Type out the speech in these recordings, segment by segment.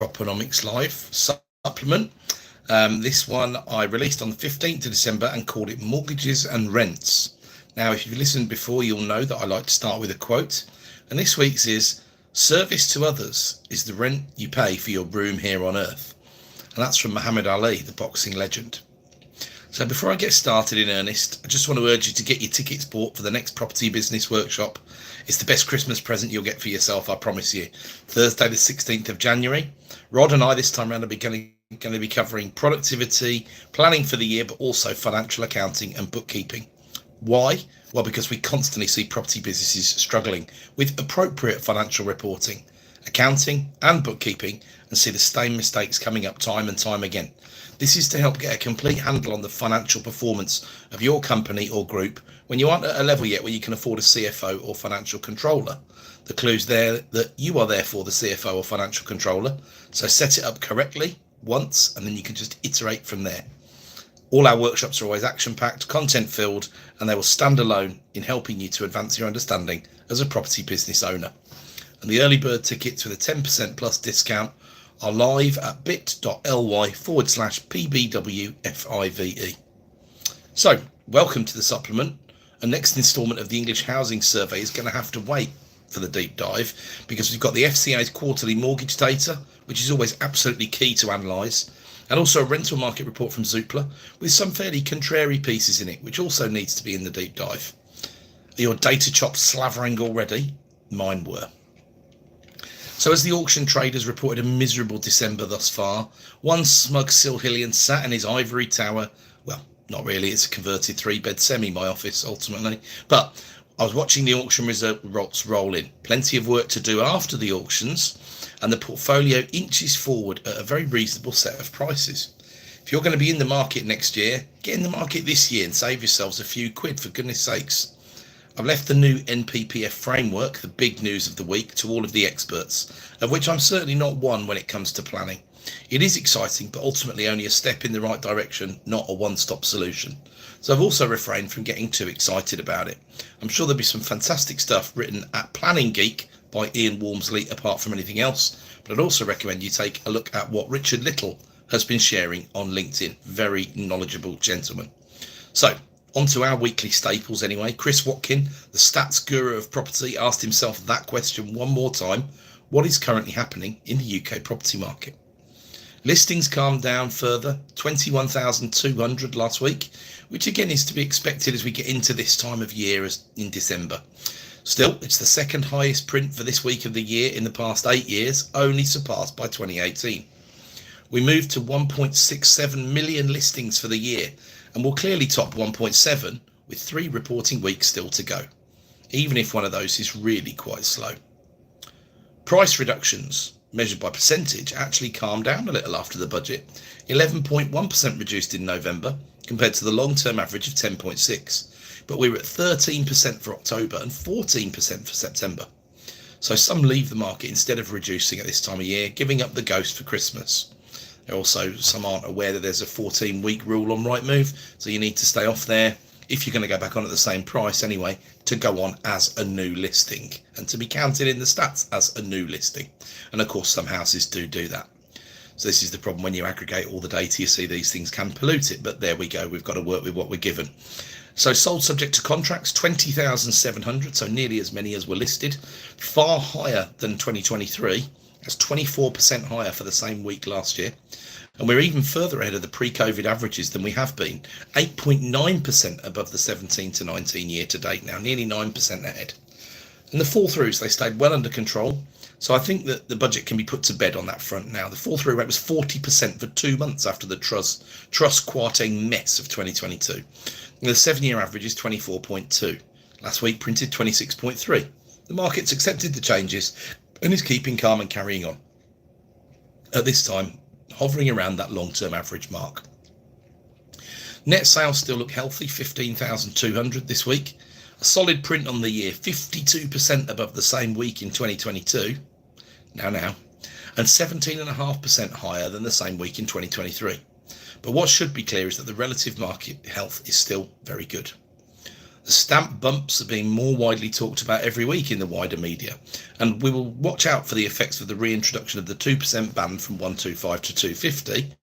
Propenomix Live supplement. This one I released on the 15th of December and called it Mortgages and Rents. Now, if you've listened before, you'll know that I like to start with a quote. And this week's is, "Service to others is the rent you pay for your room here on earth." And that's from Muhammad Ali, the boxing legend. So before I get started in earnest, I just want to urge you to get your tickets bought for the next property business workshop. It's the best Christmas present you'll get for yourself, I promise you. Thursday the 16th of January. Rod and I this time around are going to be covering productivity, planning for the year, but also financial accounting and bookkeeping. Why? Well, because we constantly see property businesses struggling with appropriate financial reporting, accounting and bookkeeping, and see the same mistakes coming up time and time again. This is to help get a complete handle on the financial performance of your company or group when you aren't at a level yet where you can afford a CFO or financial controller. The clue's there that you are therefore the CFO or financial controller, so set it up correctly once and then you can just iterate from there. All our workshops are always action-packed, content-filled, and they will stand alone in helping you to advance your understanding as a property business owner. And the early bird tickets with a 10% plus discount are live at bit.ly/PBWFIVE. So, welcome to the supplement. A next instalment of the English Housing Survey is going to have to wait for the deep dive because we've got the FCA's quarterly mortgage data, which is always absolutely key to analyse, and also a rental market report from Zoopla with some fairly contrary pieces in it, which also needs to be in the deep dive. Are your data chops slavering already? Mine were. So as the auction traders reported a miserable December thus far, one smug Silhillian sat in his ivory tower. Well, not really, it's a converted 3-bed semi, my office, ultimately. But I was watching the auction results roll in. Plenty of work to do after the auctions, and the portfolio inches forward at a very reasonable set of prices. If you're going to be in the market next year, get in the market this year and save yourselves a few quid, for goodness sakes. I've left the new NPPF framework, the big news of the week, to all of the experts, of which I'm certainly not one when it comes to planning. It is exciting, but ultimately only a step in the right direction, not a one-stop solution. So I've also refrained from getting too excited about it. I'm sure there'll be some fantastic stuff written at Planning Geek by Ian Walmsley, apart from anything else, but I'd also recommend you take a look at what Richard Little has been sharing on LinkedIn. Very knowledgeable gentleman. So, on to our weekly staples anyway. Chris Watkin, the stats guru of property, asked himself that question one more time. What is currently happening in the UK property market? Listings calmed down further, 21,200 last week, which again is to be expected as we get into this time of year as in December. Still, it's the second highest print for this week of the year in the past 8 years, only surpassed by 2018. We moved to 1.67 million listings for the year, and will clearly top 1.7 with 3 reporting weeks still to go, even if one of those is really quite slow. Price reductions, measured by percentage, actually calmed down a little after the budget. 11.1% reduced in November compared to the long-term average of 10.6%, but we were at 13% for October and 14% for September. So some leave the market instead of reducing at this time of year, giving up the ghost for Christmas. Also, some aren't aware that there's a 14-week rule on Rightmove, so you need to stay off there if you're going to go back on at the same price anyway, to go on as a new listing and to be counted in the stats as a new listing. And of course, some houses do that. So this is the problem when you aggregate all the data, you see these things can pollute it, but there we go, we've got to work with what we're given. So sold subject to contracts, 20,700, so nearly as many as were listed, far higher than 2023. That's 24% higher for the same week last year. And we're even further ahead of the pre-COVID averages than we have been. 8.9% above the 17 to 19 year to date now, nearly 9% ahead. And the fall-throughs, they stayed well under control. So I think that the budget can be put to bed on that front now. The fall-through rate was 40% for 2 months after the Truss quartering mess of 2022. And the 7-year average is 24.2. Last week printed 26.3. The market's accepted the changes and is keeping calm and carrying on. At this time, hovering around that long-term average mark. Net sales still look healthy, 15,200 this week. A solid print on the year, 52% above the same week in 2022. Now, and 17.5% higher than the same week in 2023. But what should be clear is that the relative market health is still very good. The stamp bumps are being more widely talked about every week in the wider media, and we will watch out for the effects of the reintroduction of the 2% band from 125 to 250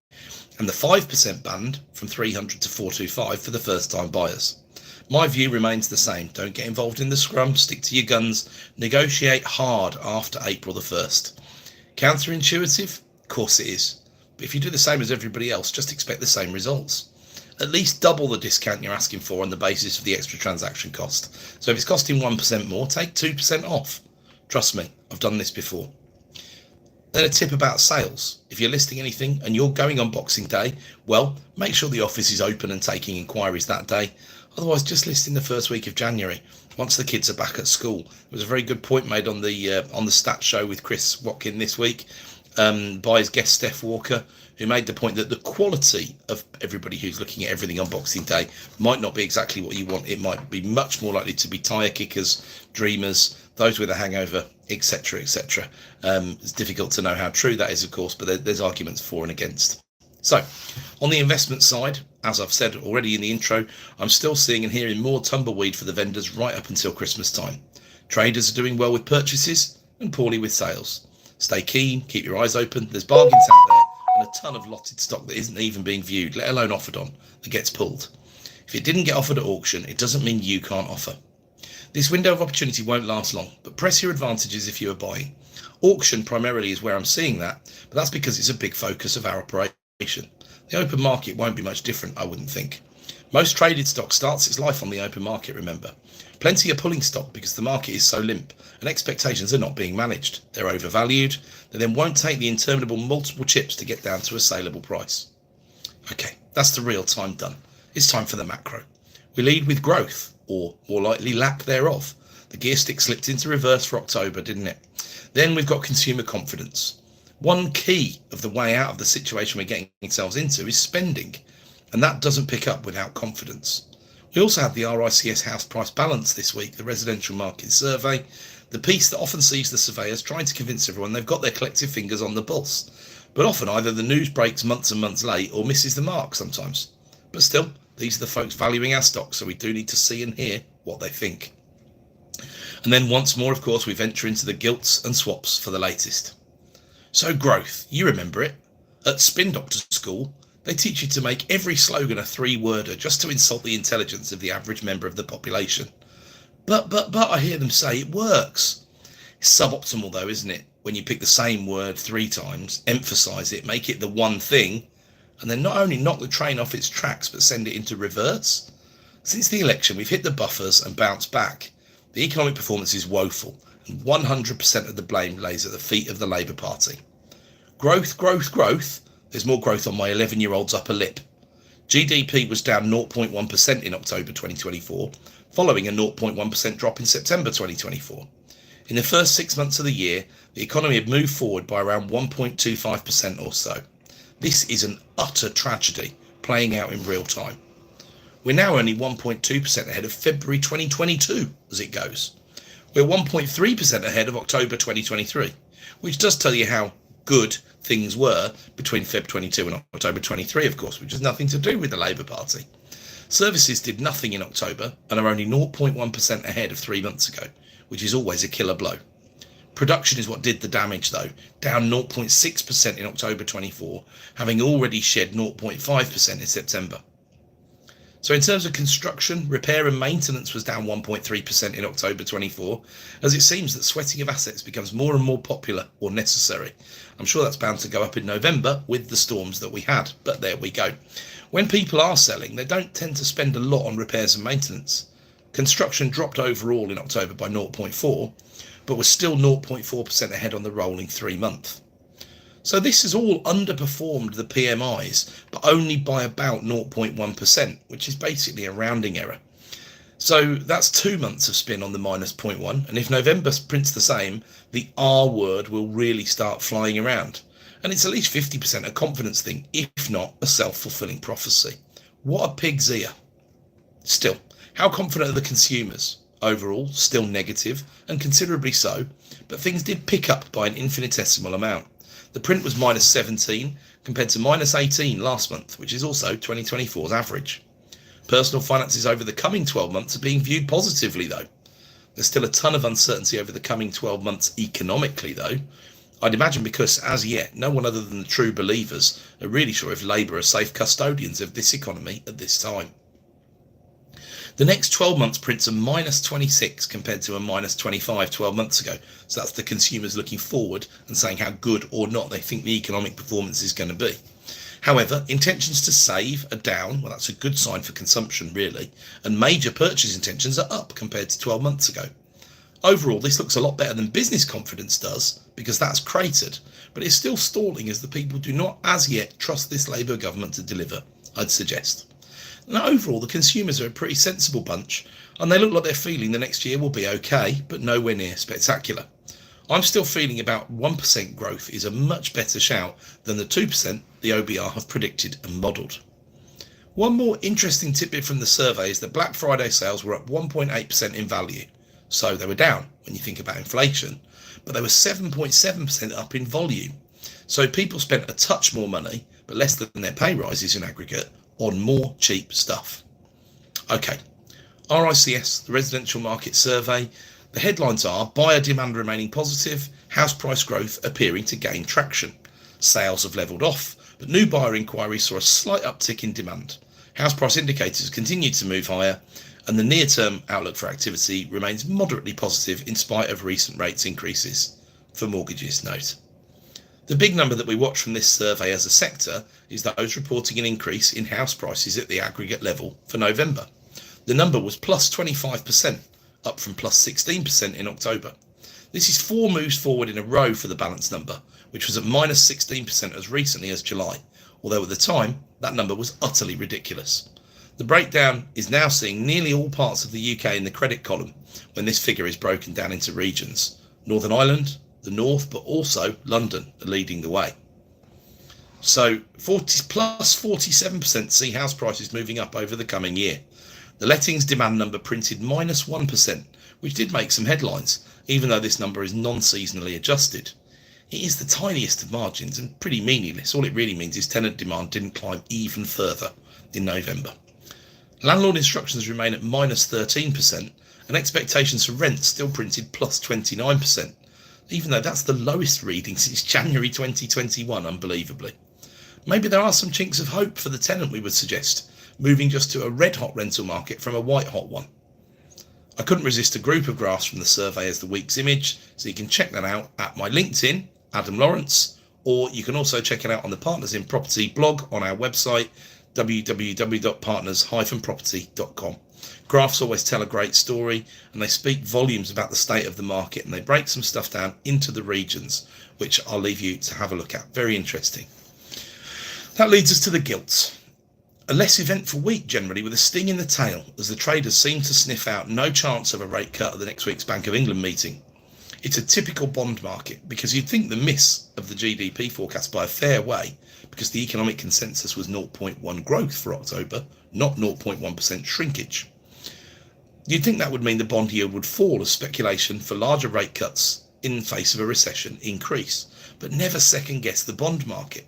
and the 5% band from 300 to 425 for the first-time buyers. My view remains the same. Don't get involved in the scrum, stick to your guns, negotiate hard after April the 1st. Counterintuitive? Of course it is. But if you do the same as everybody else, just expect the same results. At least double the discount you're asking for on the basis of the extra transaction cost. So if it's costing 1% more, take 2% off. Trust me, I've done this before. Then a tip about sales. If you're listing anything and you're going on Boxing Day, well, make sure the office is open and taking inquiries that day. Otherwise, just list in the first week of January, once the kids are back at school. There was a very good point made on the stats show with Chris Watkin this week by his guest Steph Walker, who made the point that the quality of everybody who's looking at everything on Boxing Day might not be exactly what you want. It might be much more likely to be tyre kickers, dreamers, those with a hangover, etc., etc. It's difficult to know how true that is, of course, but there's arguments for and against. So, on the investment side, as I've said already in the intro, I'm still seeing and hearing more tumbleweed for the vendors right up until Christmas time. Traders are doing well with purchases and poorly with sales. Stay keen, keep your eyes open. There's bargains out there and a ton of lotted stock that isn't even being viewed, let alone offered on, that gets pulled. If it didn't get offered at auction, it doesn't mean you can't offer. This window of opportunity won't last long, but press your advantages if you are buying. Auction primarily is where I'm seeing that, but that's because it's a big focus of our operation. The open market won't be much different, I wouldn't think. Most traded stock starts its life on the open market, remember. Plenty are pulling stock because the market is so limp and expectations are not being managed. They're overvalued. They then won't take the interminable multiple chips to get down to a saleable price. Okay, that's the real time done. It's time for the macro. We lead with growth, or more likely lack thereof. The gear stick slipped into reverse for October, didn't it? Then we've got consumer confidence. One key of the way out of the situation we're getting ourselves into is spending, and that doesn't pick up without confidence. We also had the RICS house price balance this week, the residential market survey, the piece that often sees the surveyors trying to convince everyone they've got their collective fingers on the pulse. But often either the news breaks months and months late or misses the mark sometimes. But still, these are the folks valuing our stock, so we do need to see and hear what they think. And then once more, of course, we venture into the gilts and swaps for the latest. So growth, you remember it. At Spin Doctor School, they teach you to make every slogan a 3-worder just to insult the intelligence of the average member of the population. But I hear them say it works. It's suboptimal though, isn't it? When you pick the same word 3 times, emphasise it, make it the one thing, and then not only knock the train off its tracks, but send it into reverse. Since the election, we've hit the buffers and bounced back. The economic performance is woeful, and 100% of the blame lays at the feet of the Labour Party. Growth. There's more growth on my 11-year-old's upper lip. GDP was down 0.1% in October 2024, following a 0.1% drop in September 2024. In the first 6 months of the year, the economy had moved forward by around 1.25% or so. This is an utter tragedy playing out in real time. We're now only 1.2% ahead of February 2022 as it goes. We're 1.3% ahead of October 2023, which does tell you how good things were between Feb 22 and October 23, of course, which has nothing to do with the Labour Party. Services did nothing in October and are only 0.1% ahead of 3 months ago, which is always a killer blow. Production is what did the damage though, down 0.6% in October 24, having already shed 0.5% in September. So in terms of construction, repair and maintenance was down 1.3% in October 24, as it seems that sweating of assets becomes more and more popular or necessary. I'm sure that's bound to go up in November with the storms that we had, but there we go. When people are selling, they don't tend to spend a lot on repairs and maintenance. Construction dropped overall in October by 0.4, but was still 0.4% ahead on the rolling 3 month. So this has all underperformed the PMIs, but only by about 0.1%, which is basically a rounding error. So that's 2 months of spin on the minus 0.1, and if November prints the same, the R word will really start flying around. And it's at least 50% a confidence thing, if not a self-fulfilling prophecy. What a pig's ear. Still, how confident are the consumers? Overall, still negative, and considerably so, but things did pick up by an infinitesimal amount. The print was minus 17 compared to minus 18 last month, which is also 2024's average. Personal finances over the coming 12 months are being viewed positively, though. There's still a ton of uncertainty over the coming 12 months economically, though. I'd imagine because, as yet, no one other than the true believers are really sure if Labour are safe custodians of this economy at this time. The next 12 months prints a minus 26 compared to a minus 25 12 months ago. So that's the consumers looking forward and saying how good or not they think the economic performance is going to be. However, intentions to save are down. Well, that's a good sign for consumption, really. And major purchase intentions are up compared to 12 months ago. Overall, this looks a lot better than business confidence does, because that's cratered, but it's still stalling as the people do not as yet trust this Labour government to deliver, I'd suggest. Now, overall, the consumers are a pretty sensible bunch, and they look like they're feeling the next year will be okay, but nowhere near spectacular. I'm still feeling about 1% growth is a much better shout than the 2% the OBR have predicted and modelled. One more interesting tidbit from the survey is that Black Friday sales were up 1.8% in value. So they were down when you think about inflation, but they were 7.7% up in volume. So people spent a touch more money, but less than their pay rises in aggregate, on more cheap stuff. Okay, RICS, the Residential Market Survey. The headlines are buyer demand remaining positive, house price growth appearing to gain traction. Sales have levelled off, but new buyer inquiries saw a slight uptick in demand. House price indicators continue to move higher, and the near-term outlook for activity remains moderately positive in spite of recent rates increases. For mortgages, note. The big number that we watch from this survey as a sector is those reporting an increase in house prices at the aggregate level for November. The number was plus 25%, up from plus 16% in October. This is 4 moves forward in a row for the balance number, which was at minus 16% as recently as July, although at the time that number was utterly ridiculous. The breakdown is now seeing nearly all parts of the UK in the credit column when this figure is broken down into regions. Northern Ireland, the North, but also London are leading the way. So plus 47% see house prices moving up over the coming year. The lettings demand number printed minus 1%, which did make some headlines, even though this number is non-seasonally adjusted. It is the tiniest of margins and pretty meaningless. All it really means is tenant demand didn't climb even further in November. Landlord instructions remain at minus 13%, and expectations for rent still printed plus 29%, even though that's the lowest reading since January 2021, unbelievably. Maybe there are some chinks of hope for the tenant, we would suggest, moving just to a red-hot rental market from a white-hot one. I couldn't resist a group of graphs from the survey as the week's image, so you can check that out at my LinkedIn, Adam Lawrence, or you can also check it out on the Partners in Property blog on our website, www.partners-property.com. Graphs always tell a great story, and they speak volumes about the state of the market, and they break some stuff down into the regions, which I'll leave you to have a look at. Very interesting. That leads us to the gilts. A less eventful week generally, with a sting in the tail, as the traders seem to sniff out no chance of a rate cut at the next week's Bank of England meeting. It's a typical bond market, because you'd think the miss of the GDP forecast by a fair way, because the economic consensus was 0.1 growth for October, not 0.1% shrinkage. You'd think that would mean the bond yield would fall as speculation for larger rate cuts in face of a recession increase, but never second guess the bond market.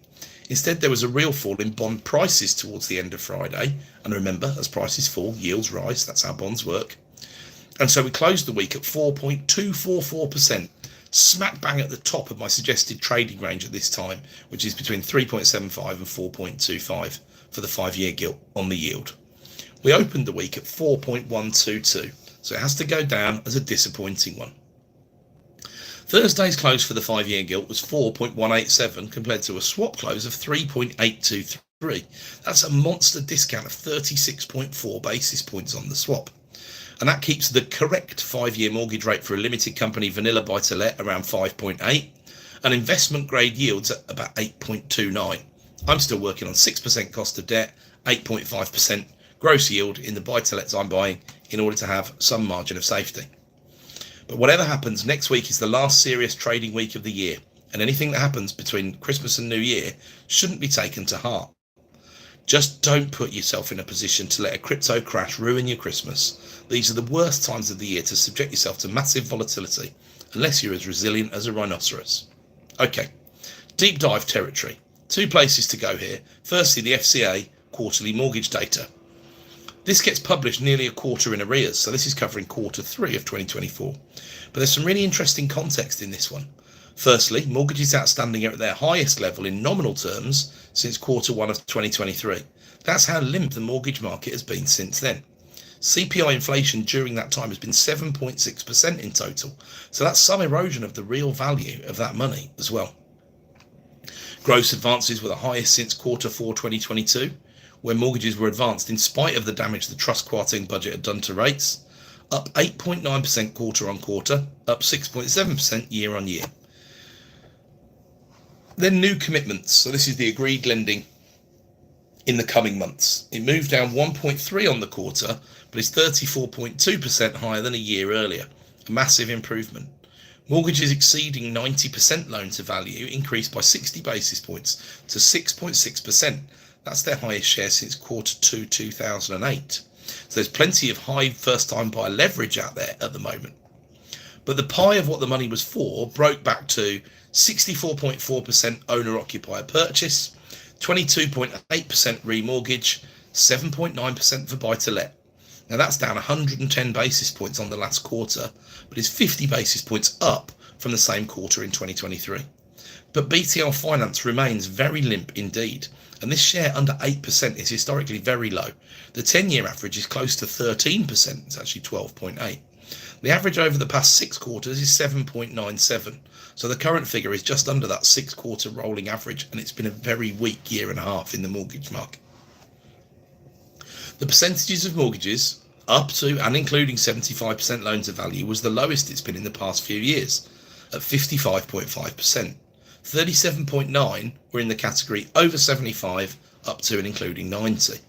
Instead, there was a real fall in bond prices towards the end of Friday, and remember, as prices fall, yields rise. That's how bonds work. And so we closed the week at 4.244%, smack bang at the top of my suggested trading range at this time, which is between 3.75 and 4.25 for the 5-year gilt on the yield. We opened the week at 4.122, so it has to go down as a disappointing one. Thursday's close for the 5-year gilt was 4.187 compared to a swap close of 3.823. That's a monster discount of 36.4 basis points on the swap. And that keeps the correct 5-year mortgage rate for a limited company vanilla buy-to-let around 5.8 and investment grade yields at about 8.29. I'm still working on 6% cost of debt, 8.5% gross yield in the buy-to-lets I'm buying in order to have some margin of safety. But whatever happens, next week is the last serious trading week of the year, and anything that happens between Christmas and New Year shouldn't be taken to heart. Just don't put yourself in a position to let a crypto crash ruin your Christmas. These are the worst times of the year to subject yourself to massive volatility, unless you're as resilient as a rhinoceros. Okay, deep dive territory. 2 places to go here. Firstly, the FCA quarterly mortgage data. This gets published nearly a quarter in arrears, so this is covering quarter 3 of 2024. But there's some really interesting context in this one. Firstly, mortgages outstanding are at their highest level in nominal terms since quarter 1 of 2023. That's how limp the mortgage market has been since then. CPI inflation during that time has been 7.6% in total, so that's some erosion of the real value of that money as well. Gross advances were the highest since quarter 4 2022, where mortgages were advanced in spite of the damage the Trust Quartering budget had done to rates, up 8.9% quarter on quarter, up 6.7% year on year. Then new commitments, so this is the agreed lending in the coming months. It moved down 1.3 on the quarter, but is 34.2% higher than a year earlier, a massive improvement. Mortgages exceeding 90% loan to value increased by 60 basis points to 6.6%. That's their highest share since quarter 2 2008. So there's plenty of high first time buyer leverage out there at the moment. But the pie of what the money was for broke back to 64.4% owner occupier purchase, 22.8% remortgage, 7.9% for buy to let. Now that's down 110 basis points on the last quarter, but is 50 basis points up from the same quarter in 2023. But BTL finance remains very limp indeed, and this share under 8% is historically very low. The 10-year average is close to 13%, it's actually 12.8. The average over the past 6 quarters is 7.97, so the current figure is just under that 6-quarter rolling average, and it's been a very weak year and a half in the mortgage market. The percentages of mortgages up to and including 75% loan to value was the lowest it's been in the past few years, at 55.5%. 37.9 were in the category over 75 up to and including 90.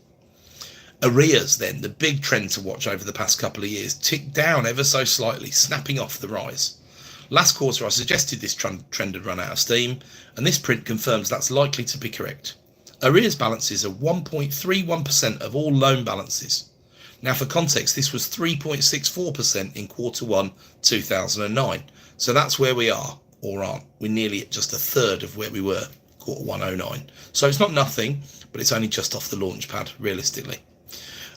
Arrears then, the big trend to watch over the past couple of years, ticked down ever so slightly, snapping off the rise. Last quarter I suggested this trend had run out of steam, and this print confirms that's likely to be correct. Arrears balances are 1.31% of all loan balances. Now for context, this was 3.64% in quarter 1 2009, so that's where we are, or aren't. We're nearly at just a third of where we were quarter 1 09. So it's not nothing, but it's only just off the launch pad realistically.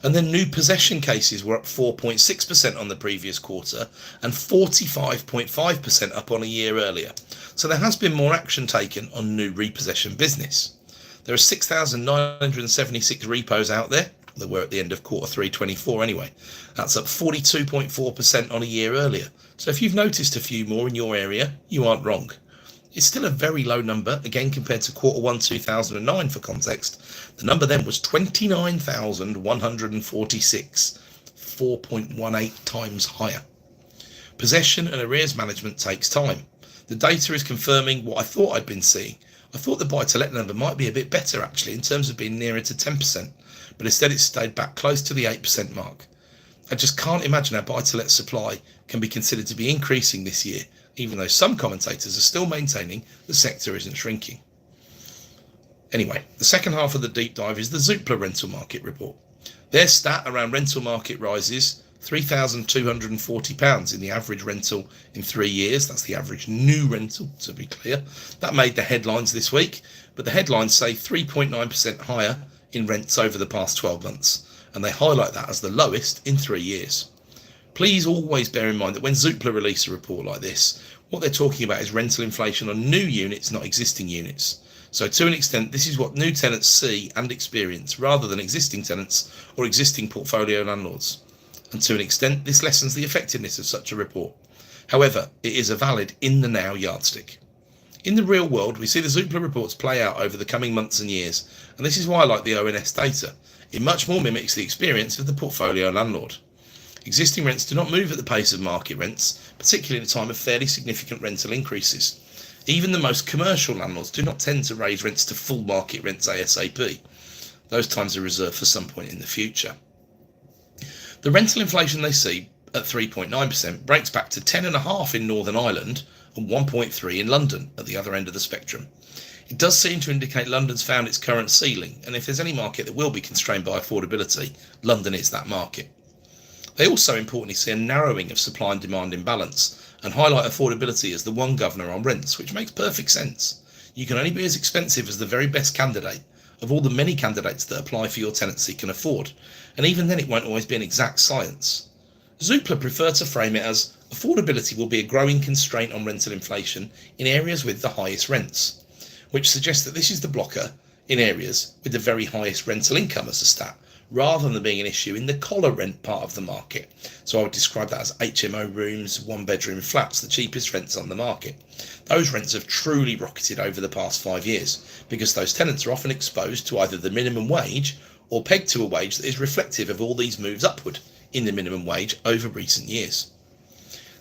And then new possession cases were up 4.6% on the previous quarter and 45.5% up on a year earlier. So there has been more action taken on new repossession business. There are 6,976 repos out there. There were at the end of quarter 3 24 anyway. That's up 42.4% on a year earlier. So if you've noticed a few more in your area, you aren't wrong. It's still a very low number, again compared to quarter 1 2009 for context. The number then was 29,146, 4.18 times higher. Possession and arrears management takes time. The data is confirming what I thought I'd been seeing. I thought the buy-to-let number might be a bit better actually in terms of being nearer to 10%, but instead it's stayed back close to the 8% mark. I just can't imagine how buy-to-let supply can be considered to be increasing this year, even though some commentators are still maintaining the sector isn't shrinking. Anyway, the second half of the deep dive is the Zoopla rental market report. Their stat around rental market rises, £3,240 in the average rental in 3 years. That's the average new rental, to be clear. That made the headlines this week, but the headlines say 3.9% higher in rents over the past 12 months, and they highlight that as the lowest in 3 years. Please always bear in mind that when Zoopla release a report like this, what they're talking about is rental inflation on new units, not existing units. So to an extent, this is what new tenants see and experience, rather than existing tenants or existing portfolio landlords. And to an extent, this lessens the effectiveness of such a report. However, it is a valid in the now yardstick. In the real world, we see the Zoopla reports play out over the coming months and years, and this is why I like the ONS data. It much more mimics the experience of the portfolio landlord. Existing rents do not move at the pace of market rents, particularly in a time of fairly significant rental increases. Even the most commercial landlords do not tend to raise rents to full market rents ASAP. Those times are reserved for some point in the future. The rental inflation they see at 3.9% breaks back to 10.5% in Northern Ireland and 1.3% in London at the other end of the spectrum. It does seem to indicate London's found its current ceiling, and if there's any market that will be constrained by affordability, London is that market. They also importantly see a narrowing of supply and demand imbalance and highlight affordability as the one governor on rents, which makes perfect sense. You can only be as expensive as the very best candidate, of all the many candidates that apply for your tenancy can afford, and even then it won't always be an exact science. Zoopla prefer to frame it as affordability will be a growing constraint on rental inflation in areas with the highest rents, which suggests that this is the blocker in areas with the very highest rental income as a stat, rather than being an issue in the collar rent part of the market. So I would describe that as HMO rooms, one-bedroom flats, the cheapest rents on the market. Those rents have truly rocketed over the past 5 years because those tenants are often exposed to either the minimum wage or pegged to a wage that is reflective of all these moves upward in the minimum wage over recent years.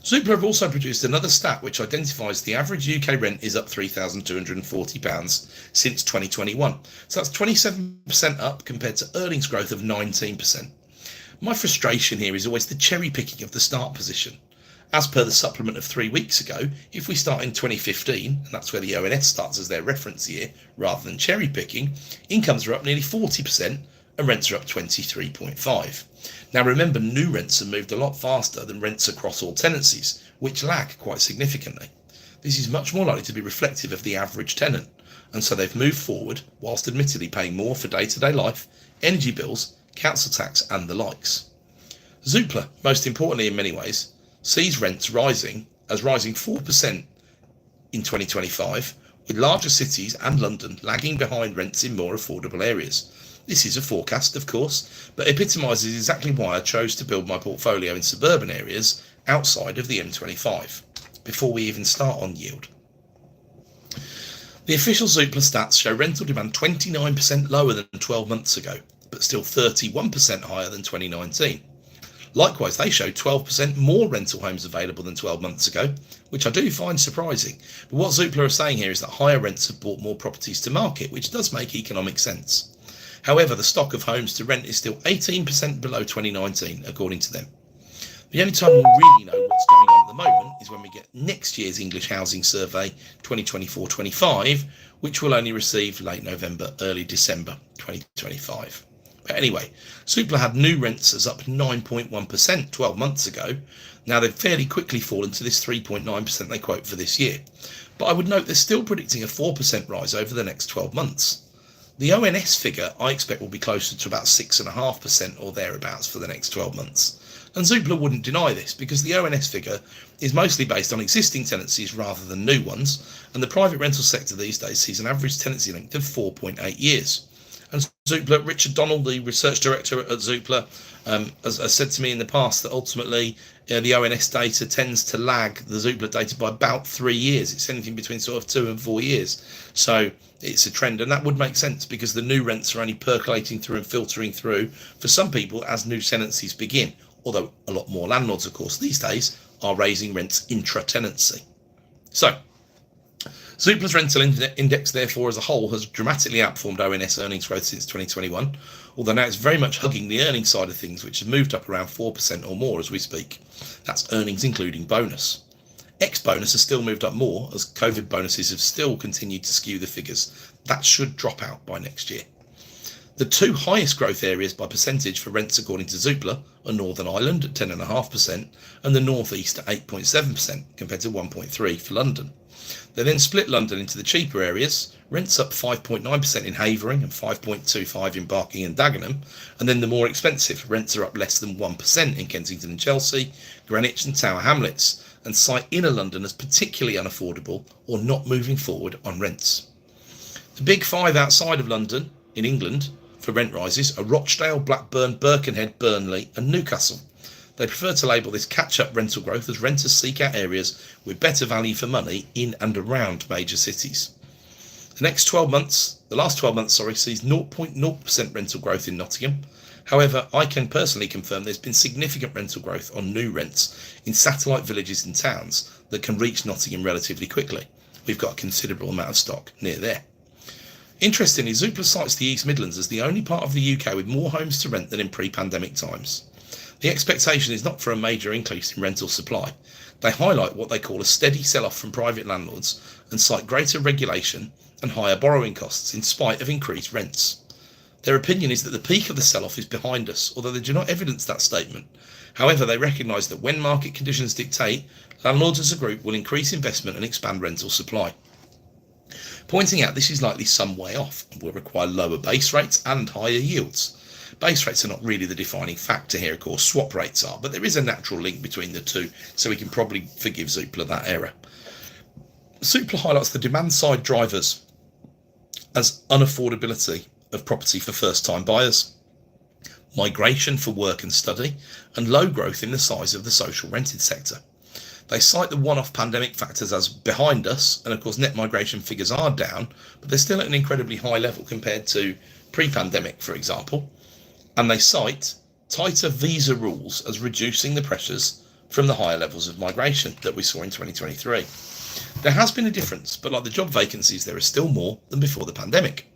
Zoopla have also produced another stat which identifies the average UK rent is up £3,240 since 2021. So that's 27% up compared to earnings growth of 19%. My frustration here is always the cherry picking of the start position. As per the supplement of 3 weeks ago, if we start in 2015, and that's where the ONS starts as their reference year, rather than cherry picking, incomes are up nearly 40% and rents are up 23.5%. Now remember, new rents have moved a lot faster than rents across all tenancies, which lag quite significantly. This is much more likely to be reflective of the average tenant, and so they've moved forward whilst admittedly paying more for day-to-day life, energy bills, council tax and the likes. Zoopla, most importantly in many ways, sees rents rising 4% in 2025, with larger cities and London lagging behind rents in more affordable areas. This is a forecast, of course, but epitomises exactly why I chose to build my portfolio in suburban areas outside of the M25, before we even start on yield. The official Zoopla stats show rental demand 29% lower than 12 months ago, but still 31% higher than 2019. Likewise, they show 12% more rental homes available than 12 months ago, which I do find surprising. But what Zoopla are saying here is that higher rents have brought more properties to market, which does make economic sense. However, the stock of homes to rent is still 18% below 2019, according to them. The only time we'll really know what's going on at the moment is when we get next year's English Housing Survey 2024-25, which we'll only receive late November, early December 2025. But anyway, Zoopla had new rents as up 9.1% 12 months ago. Now they've fairly quickly fallen to this 3.9% they quote for this year. But I would note they're still predicting a 4% rise over the next 12 months. The ONS figure I expect will be closer to about 6.5% or thereabouts for the next 12 months. And Zoopla wouldn't deny this because the ONS figure is mostly based on existing tenancies rather than new ones, and the private rental sector these days sees an average tenancy length of 4.8 years. And Zoopla, Richard Donald, the research director at Zoopla, has said to me in the past that ultimately the ONS data tends to lag the Zoopla data by about 3 years. It's anything between sort of 2 and 4 years. So it's a trend, and that would make sense because the new rents are only percolating through and filtering through for some people as new tenancies begin. Although a lot more landlords, of course, these days are raising rents intra-tenancy. So Zoopla's rental index, therefore, as a whole, has dramatically outperformed ONS earnings growth since 2021, although now it's very much hugging the earnings side of things, which have moved up around 4% or more as we speak. That's earnings including bonus. Ex-bonus has still moved up more, as COVID bonuses have still continued to skew the figures. That should drop out by next year. The two highest growth areas by percentage for rents according to Zoopla are Northern Ireland at 10.5% and the North East at 8.7% compared to 1.3% for London. They then split London into the cheaper areas, rents up 5.9% in Havering and 5.25% in Barking and Dagenham, and then the more expensive rents are up less than 1% in Kensington and Chelsea, Greenwich and Tower Hamlets, and cite inner London as particularly unaffordable or not moving forward on rents. The big five outside of London, in England, for rent rises are Rochdale, Blackburn, Birkenhead, Burnley and Newcastle. They prefer to label this catch-up rental growth as renters seek out areas with better value for money in and around major cities. The last 12 months, sees 0.0% rental growth in Nottingham. However, I can personally confirm there's been significant rental growth on new rents in satellite villages and towns that can reach Nottingham relatively quickly. We've got a considerable amount of stock near there. Interestingly, Zoopla cites the East Midlands as the only part of the UK with more homes to rent than in pre-pandemic times. The expectation is not for a major increase in rental supply. They highlight what they call a steady sell-off from private landlords and cite greater regulation and higher borrowing costs in spite of increased rents. Their opinion is that the peak of the sell-off is behind us, although they do not evidence that statement. However, they recognise that when market conditions dictate, landlords as a group will increase investment and expand rental supply. pointing out this is likely some way off and will require lower base rates and higher yields. Base rates are not really the defining factor here, of course, swap rates are, but there is a natural link between the two, so we can probably forgive Zoopla that error. Zoopla highlights the demand side drivers as unaffordability of property for first-time buyers, migration for work and study, and low growth in the size of the social rented sector. They cite the one-off pandemic factors as behind us, and of course net migration figures are down, but they're still at an incredibly high level compared to pre-pandemic, for example. And they cite tighter visa rules as reducing the pressures from the higher levels of migration that we saw in 2023. There has been a difference, but like the job vacancies, there is still more than before the pandemic.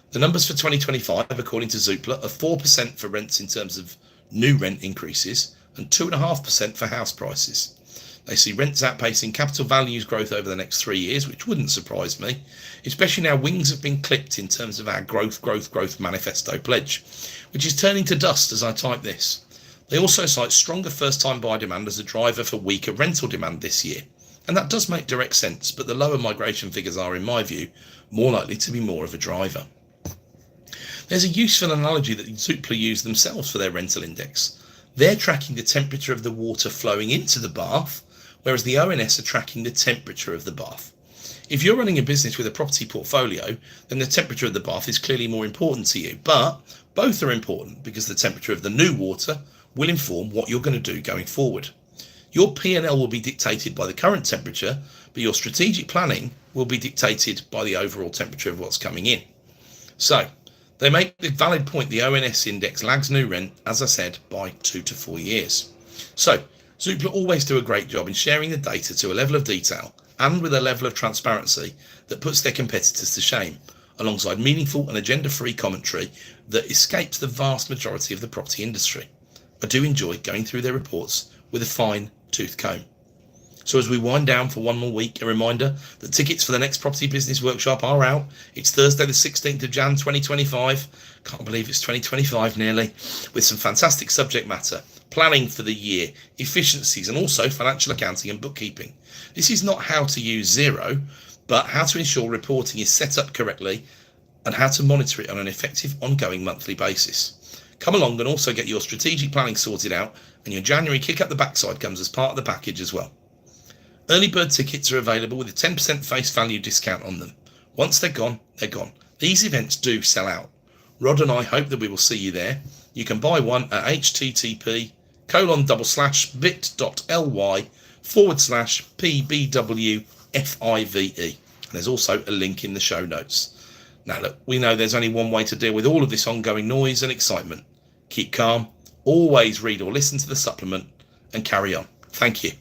The numbers for 2025, according to Zoopla, are 4% for rents in terms of new rent increases and 2.5% for house prices. They see rents outpacing capital values growth over the next 3 years, which wouldn't surprise me, especially now wings have been clipped in terms of our growth manifesto pledge, which is turning to dust as I type this. They also cite stronger first-time buyer demand as a driver for weaker rental demand this year. And that does make direct sense, but the lower migration figures are, in my view, more likely to be more of a driver. There's a useful analogy that Zoopla use themselves for their rental index. They're tracking the temperature of the water flowing into the bath, whereas the ONS are tracking the temperature of the bath. If you're running a business with a property portfolio, then the temperature of the bath is clearly more important to you, but both are important because the temperature of the new water will inform what you're going to do going forward. Your P&L will be dictated by the current temperature, but your strategic planning will be dictated by the overall temperature of what's coming in. So, they make the valid point the ONS index lags new rent, as I said, by 2 to 4 years. So, Zoopla always do a great job in sharing the data to a level of detail and with a level of transparency that puts their competitors to shame, alongside meaningful and agenda-free commentary that escapes the vast majority of the property industry. I do enjoy going through their reports with a fine-tooth comb. So as we wind down for one more week, a reminder that tickets for the next Property Business Workshop are out. It's Thursday the 16th of Jan 2025. Can't believe it's 2025 nearly, with some fantastic subject matter, planning for the year, efficiencies, and also financial accounting and bookkeeping. This is not how to use Xero, but how to ensure reporting is set up correctly and how to monitor it on an effective ongoing monthly basis. Come along and also get your strategic planning sorted out, and your January kick up the backside comes as part of the package as well. Early bird tickets are available with a 10% face value discount on them. Once they're gone, they're gone. These events do sell out. Rod and I hope that we will see you there. You can buy one at http://bit.ly/PBWFIVE. And there's also a link in the show notes. Now look, we know there's only one way to deal with all of this ongoing noise and excitement. Keep calm, always read or listen to the supplement, and carry on. Thank you.